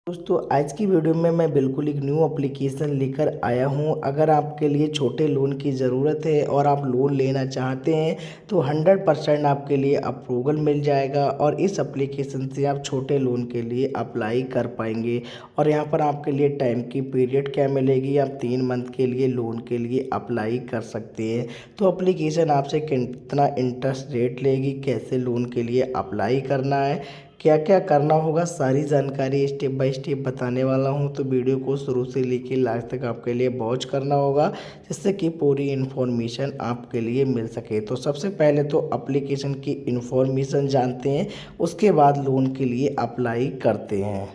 दोस्तों आज की वीडियो में मैं बिल्कुल एक न्यू एप्लीकेशन लेकर आया हूं। अगर आपके लिए छोटे लोन की ज़रूरत है और आप लोन लेना चाहते हैं तो 100% आपके लिए अप्रूवल मिल जाएगा और इस एप्लीकेशन से आप छोटे लोन के लिए अप्लाई कर पाएंगे। और यहां पर आपके लिए टाइम की पीरियड क्या मिलेगी, आप 3 मंथ के लिए लोन के लिए अप्लाई कर सकते हैं। तो एप्लीकेशन आपसे कितना इंटरेस्ट रेट लेगी, कैसे लोन के लिए अप्लाई करना है, क्या क्या करना होगा, सारी जानकारी स्टेप बाय स्टेप बताने वाला हूं। तो वीडियो को शुरू से लेकर लास्ट तक आपके लिए वॉच करना होगा जिससे कि पूरी इन्फॉर्मेशन आपके लिए मिल सके। तो सबसे पहले तो एप्लीकेशन की इन्फॉर्मेशन जानते हैं, उसके बाद लोन के लिए अप्लाई करते हैं।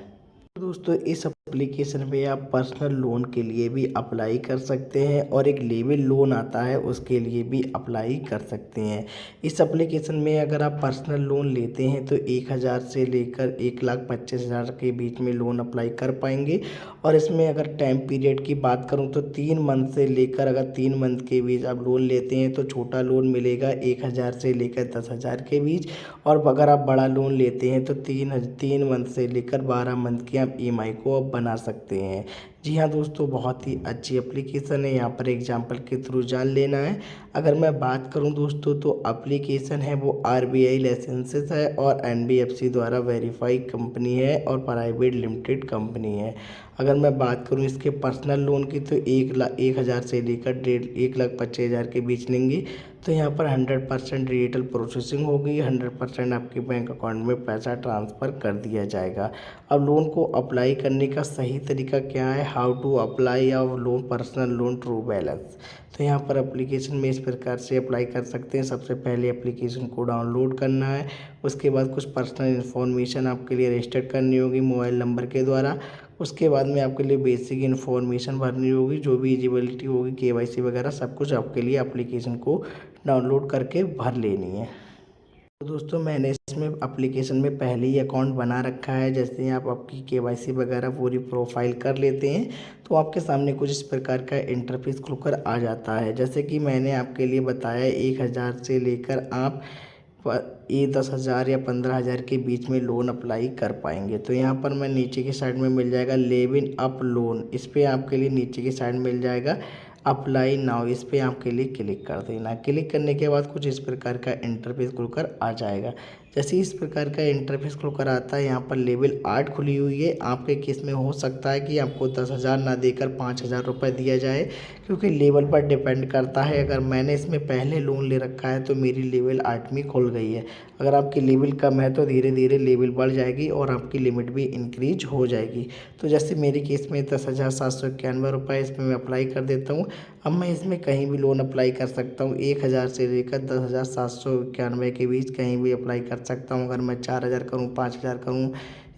तो दोस्तों इस एप्लीकेशन में आप पर्सनल लोन के लिए भी अप्लाई कर सकते हैं और एक लेवल लोन आता है उसके लिए भी अप्लाई कर सकते हैं। इस एप्लीकेशन में अगर आप पर्सनल लोन लेते हैं तो 1000 से लेकर 1,25,000 के बीच में लोन अप्लाई कर पाएंगे। और इसमें अगर टाइम पीरियड की बात करूं तो 3 मंथ से लेकर, अगर 3 मंथ के बीच आप लोन लेते हैं तो छोटा लोन मिलेगा 1000 से लेकर 10,000 के बीच। और अगर आप बड़ा लोन लेते हैं तो 3 मंथ से लेकर 12 मंथ की आप ईएमआई को आप बना सकते हैं। जी हाँ दोस्तों, बहुत ही अच्छी एप्लीकेशन है, यहाँ पर एग्जांपल के थ्रू जान लेना है। अगर मैं बात करूँ दोस्तों तो एप्लीकेशन है वो आरबीआई लाइसेंसेस है और एनबीएफसी द्वारा वेरीफाई कंपनी है और प्राइवेट लिमिटेड कंपनी है। अगर मैं बात करूँ इसके पर्सनल लोन की तो 1,00,000 से लेकर 1,25,000 के बीच लेंगे तो यहाँ पर 100% डिजिटल प्रोसेसिंग होगी, 100% आपके बैंक अकाउंट में पैसा ट्रांसफ़र कर दिया जाएगा। अब लोन को अप्लाई करने का सही तरीका क्या है, हाउ टू अप्लाई और loan personal loan true balance. तो यहाँ पर एप्लीकेशन में इस प्रकार से अप्लाई कर सकते हैं। सबसे पहले एप्लीकेशन को डाउनलोड करना है, उसके बाद कुछ पर्सनल इन्फॉर्मेशन आपके लिए रजिस्टर करनी होगी मोबाइल नंबर के द्वारा। उसके बाद में आपके लिए बेसिक इन्फॉर्मेशन भरनी होगी, जो भी एलिजिबिलिटी होगी, केवाईसी वगैरह सब कुछ आपके लिए एप्लीकेशन को डाउनलोड करके भर लेनी है। तो दोस्तों मैंने इसमें एप्लीकेशन में पहले ही अकाउंट बना रखा है। जैसे ही आप आपकी केवाईसी वगैरह पूरी प्रोफाइल कर लेते हैं तो आपके सामने कुछ इस प्रकार का इंटरफेस खुलकर आ जाता है। जैसे कि मैंने आपके लिए बताया 1000 से लेकर आप ये 10,000 या 15,000 के बीच में लोन अप्लाई कर पाएंगे। तो यहाँ पर मैं नीचे की साइड में मिल जाएगा लेविन अप लोन, इस पर आपके लिए नीचे की साइड मिल जाएगा अप्लाई नाउ, इस पर आपके लिए क्लिक कर देना। क्लिक करने के बाद कुछ इस प्रकार का इंटरफेस खुलकर आ जाएगा। जैसे इस प्रकार का इंटरफेस खुलकर आता है, यहाँ पर लेवल 8 खुली हुई है। आपके केस में हो सकता है कि आपको 10,000 ना देकर 5,000 रुपये दिया जाए, क्योंकि लेवल पर डिपेंड करता है। अगर मैंने इसमें पहले लोन ले रखा है तो मेरी लेवल 8वीं खुल गई है। अगर आपकी लेवल कम है तो धीरे धीरे लेवल बढ़ जाएगी और आपकी लिमिट भी इंक्रीज हो जाएगी। तो जैसे मेरे केस में 10,791 रुपये इसमें मैं अप्लाई कर देता हूँ। अब मैं इसमें कहीं भी लोन अप्लाई कर सकता हूँ, 1000 से लेकर 10,791 के बीच कहीं भी अप्लाई कर सकता हूँ। अगर मैं 4,000 करूँ, 5,000 करूँ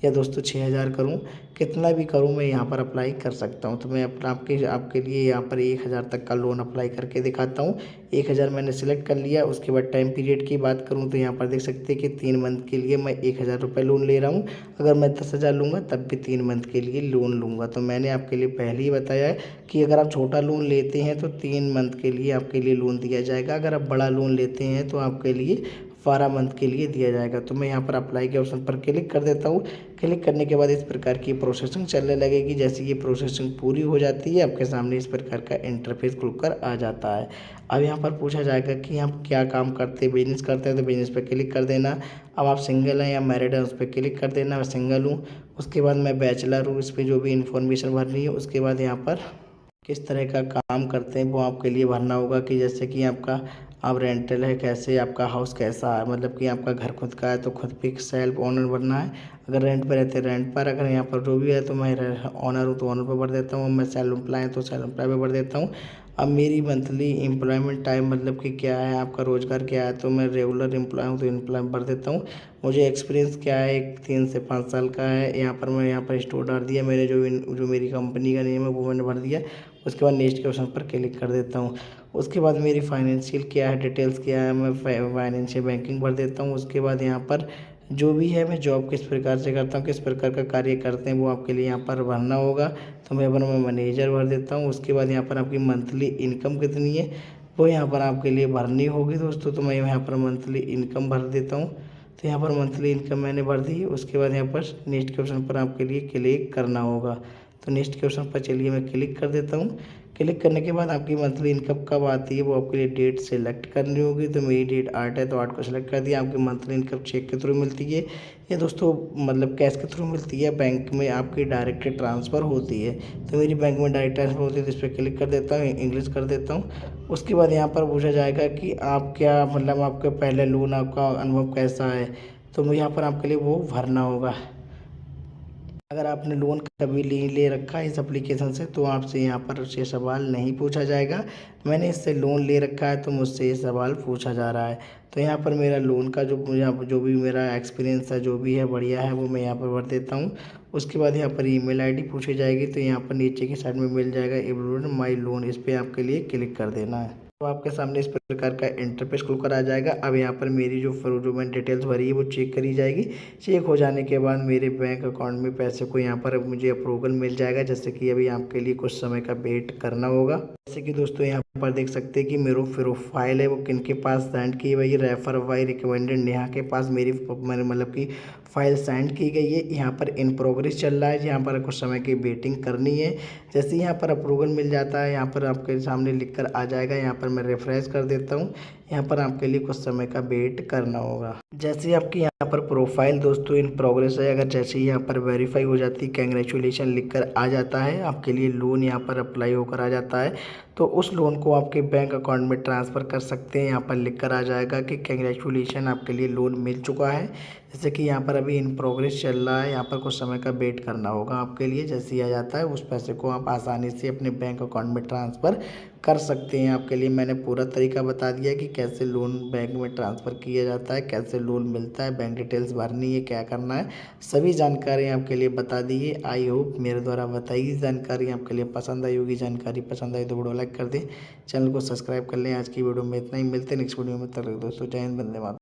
या दोस्तों 6,000 करूँ, कितना भी करूँ मैं यहाँ पर अप्लाई कर सकता हूँ। तो मैं अपना आपके लिए यहाँ पर 1,000 तक का लोन अप्लाई करके दिखाता हूँ। 1,000 मैंने सेलेक्ट कर लिया। उसके बाद टाइम पीरियड की बात करूँ तो यहाँ पर देख सकते हैं कि 3 मंथ के लिए मैं 1,000 रुपये लोन ले रहा हूँ। अगर मैं 10,000 लूँगा तब भी 3 मंथ के लिए लोन लूँगा। तो मैंने आपके लिए पहले ही बताया है कि अगर आप छोटा लोन लेते हैं तो 3 मंथ के लिए आपके लिए लोन दिया जाएगा। अगर आप बड़ा लोन लेते हैं तो आपके लिए 12 मंथ के लिए दिया जाएगा। तो मैं यहाँ पर अप्लाई के ऑप्शन पर क्लिक कर देता हूँ। क्लिक करने के बाद इस प्रकार की प्रोसेसिंग चलने लगेगी। जैसे ये प्रोसेसिंग पूरी हो जाती है आपके सामने इस प्रकार का इंटरफेस खुलकर आ जाता है। अब यहाँ पर पूछा जाएगा कि आप क्या काम करते हैं, बिजनेस करते हैं तो बिजनेस पर क्लिक कर देना। अब आप सिंगल हैं या मैरिड हैं उस पर क्लिक कर देना। मैं सिंगल हूँ। उसके बाद मैं बैचलर हूँ, इस पर जो भी इन्फॉर्मेशन भरनी है। उसके बाद यहाँ पर किस तरह का काम करते हैं वो आपके लिए भरना होगा, कि जैसे कि आपका आप रेंटल है, कैसे आपका हाउस कैसा है, मतलब कि आपका घर खुद का है तो खुद पे सेल्फ ओनर भरना है। अगर रेंट पर रहते हैं रेंट पर, अगर यहाँ पर जो भी है तो मैं ओनर हूँ तो ओनर पर भर देता हूँ। मैं सेल्फ एम्प्लॉय है तो सेल्फ एम्प्लॉय पर भर देता हूँ। अब मेरी मंथली एम्प्लॉयमेंट टाइम मतलब कि क्या है, आपका रोज़गार क्या है, तो मैं रेगुलर एम्प्लॉय हूँ तो एम्प्लॉय भर देता हूँ। मुझे एक्सपीरियंस क्या है, 3 से 5 साल का है। यहाँ पर मैं यहाँ पर स्टोर डाल दिया, मेरे जो मेरी कंपनी का नेम है वो मैंने भर दिया। उसके बाद नेक्स्ट के ऑप्शन पर क्लिक कर देता हूँ। उसके बाद मेरी फाइनेंशियल क्या है, डिटेल्स क्या है, मैं फाइनेंशियल बैंकिंग भर देता हूँ। उसके बाद यहाँ पर जो भी है मैं जॉब किस प्रकार से करता हूँ, किस प्रकार का कार्य करते हैं वो आपके लिए यहाँ पर भरना होगा। तो मैं मैनेजर भर देता हूँ। उसके बाद यहाँ पर आपकी मंथली इनकम कितनी है वो यहाँ पर आपके लिए भरनी होगी दोस्तों। तो मैं यहाँ पर मंथली इनकम भर देता हूँ। तो यहाँ पर मंथली इनकम मैंने भर दी। उसके बाद यहाँ पर नेक्स्ट के ऑप्शन पर आपके लिए क्लिक करना होगा। तो नेक्स्ट के ऑप्शन पर चलिए मैं क्लिक कर देता हूँ। क्लिक करने के बाद आपकी मंथली इनकम कब आती है वो आपके लिए डेट सेलेक्ट करनी होगी। तो मेरी डेट 8 है, तो 8 को सेलेक्ट कर दिया। आपकी मंथली इनकम चेक के थ्रू मिलती है या दोस्तों मतलब कैश के थ्रू मिलती है, बैंक में आपकी डायरेक्ट ट्रांसफ़र होती है। तो मेरी बैंक में डायरेक्ट ट्रांसफ़र होती है, तो इस पर क्लिक कर देता हूँ, इंग्लिश कर देता हूँ। उसके बाद यहाँ पर पूछा जाएगा कि आप क्या मतलब आपके पहले लोन आपका अनुभव कैसा है, तो यहाँ पर आपके लिए वो भरना होगा। अगर आपने लोन कभी नहीं ले रखा है इस एप्लीकेशन से तो आपसे यहाँ पर ये सवाल नहीं पूछा जाएगा। मैंने इससे लोन ले रखा है तो मुझसे ये सवाल पूछा जा रहा है। तो यहाँ पर मेरा लोन का जो भी मेरा एक्सपीरियंस है जो भी है बढ़िया है वो मैं यहाँ पर भर देता हूँ। उसके बाद यहाँ पर ईमेल आईडी पूछी जाएगी, तो यहाँ पर नीचे की साइड में मिल जाएगा एवरीवन माई लोन, इस पर आपके लिए क्लिक कर देना है। तो आपके सामने इस प्रकार का इंटरफेस खुल कर आ जाएगा। अब यहाँ पर मेरी जो मैंने डिटेल्स भरी है वो चेक करी जाएगी। चेक हो जाने के बाद मेरे बैंक अकाउंट में पैसे को यहाँ पर मुझे अप्रूवल मिल जाएगा। जैसे कि अभी आपके लिए कुछ समय का वेट करना होगा। जैसे कि दोस्तों यहाँ पर देख सकते हैं कि मेरा प्रोफाइल है वो किन के पास सेंड की गई है, रेफर बाई रिकमेंडेड नेहा के पास मेरी मतलब कि फाइल सेंड की गई है। यहाँ पर इन प्रोग्रेस चल रहा है, यहाँ पर कुछ समय की वेटिंग करनी है। जैसे यहाँ पर अप्रूवल मिल जाता है यहाँ पर आपके सामने लिख कर आ जाएगा। यहाँ पर मैं रिफ्रेश कर देता हूँ। यहाँ पर आपके लिए कुछ समय का वेट करना होगा। जैसे आपकी यहाँ पर प्रोफाइल दोस्तों इन प्रोग्रेस है, अगर जैसे ही यहाँ पर वेरीफाई हो जाती है कैंग्रेचुलेशन लिखकर आ जाता है, आपके लिए लोन यहाँ पर अप्लाई होकर आ जाता है, तो उस लोन को आपके बैंक अकाउंट में ट्रांसफ़र कर सकते हैं। यहाँ पर लिख कर आ जाएगा कि कैंग्रेचुलेशन आपके लिए लोन मिल चुका है। जैसे कि यहाँ पर अभी इन प्रोग्रेस चल रहा है, यहाँ पर कुछ समय का वेट करना होगा आपके लिए। जैसे ही आ जाता है उस पैसे को आप आसानी से अपने बैंक अकाउंट में ट्रांसफ़र कर सकते हैं। आपके लिए मैंने पूरा तरीका बता दिया कि कैसे लोन बैंक में ट्रांसफ़र किया जाता है, कैसे लोन मिलता है, बैंक डिटेल्स भरनी है, क्या करना है, सभी जानकारी आपके लिए बता दी है। आई होप मेरे द्वारा बताई गई जानकारी आपके लिए पसंद आई होगी। जानकारी पसंद आई तो वीडियो लाइक कर दें, चैनल को सब्सक्राइब कर लें। आज की वीडियो में इतना ही, मिलते हैं नेक्स्ट वीडियो में। तब तक दोस्तों जय हिंद, वंदे मातरम।